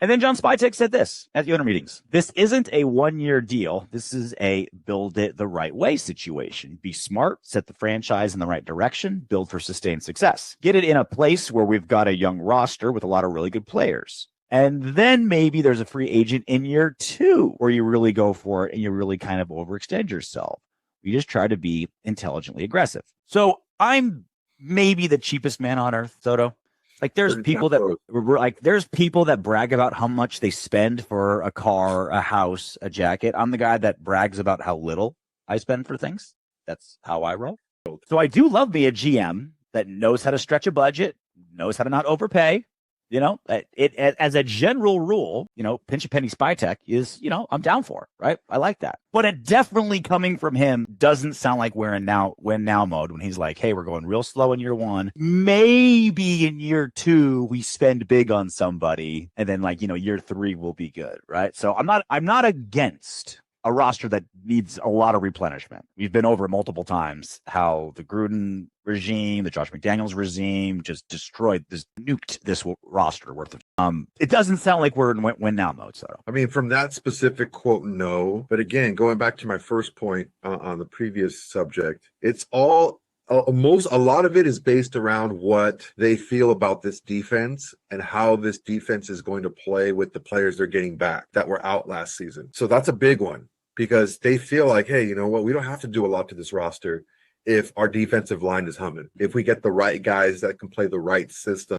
And then John Spytek said this at the owner meetings. This isn't a one-year deal. This is a build it the right way situation. Be smart, set the franchise in the right direction, build for sustained success. Get it in a place where we've got a young roster with a lot of really good players. And then maybe there's a free agent in year 2 where you really go for it and you really kind of overextend yourself. You just try to be intelligently aggressive. So I'm maybe the cheapest man on earth, Soto. Like there's people that brag about how much they spend for a car, a house, a jacket. I'm the guy that brags about how little I spend for things. That's how I roll. So I do love me a GM that knows how to stretch a budget, knows how to not overpay. You know, it as a general rule, you know, pinch a penny Spytek is, you know, I'm down for, right? I like that. But it definitely coming from him doesn't sound like we're in win now mode when he's like, hey, we're going real slow in year 1. Maybe in year 2, we spend big on somebody. And then like, you know, year 3 will be good, right? So I'm not against a roster that needs a lot of replenishment. We've been over multiple times how the Gruden regime, the Josh McDaniels regime just nuked this roster worth of. It doesn't sound like we're in win now mode. So I mean, from that specific quote, no. But again, going back to my first point on the previous subject, it's all a lot of it is based around what they feel about this defense and how this defense is going to play with the players they're getting back that were out last season. So that's a big one because they feel like, hey, you know what? We don't have to do a lot to this roster if our defensive line is humming. If we get the right guys that can play the right system.